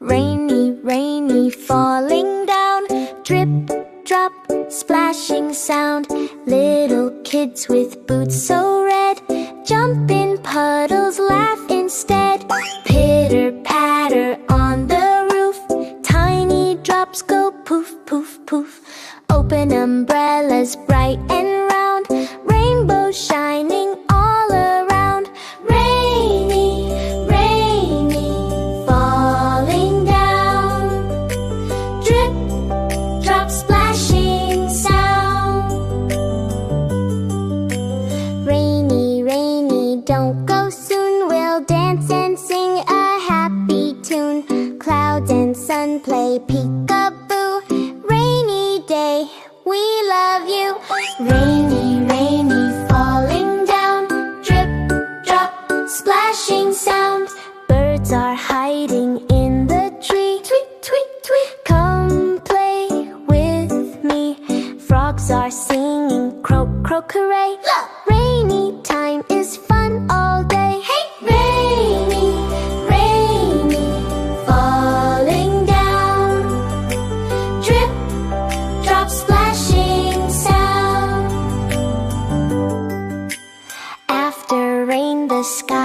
Rainy, rainy, falling down. Drip, drop, splashing sound. Little kids with boots so red jump in puddles, laugh instead. Pitter patter on the roof. Tiny drops go poof, poof, poof. Open umbrellas bright and round. Rainbows shining all around. Rainy, rainy, falling down. Drip, drop, splashing sound. Rainy, rainy, don't go soon. We'll dance and sing a happy tune. Clouds and sun play peekaboo. Rainy day, we love you. Rainy, rainy, falling down. Drip, drop, splashing sound. Birds are hiding in the tree. Tweet, tweet, tweet. Come play with me. Frogs are singing croak, croak, hooray. Rainy time is fun all day. Hey! Rainy, rainy, falling down. Drip, drop, splashing sound. After rain, the sky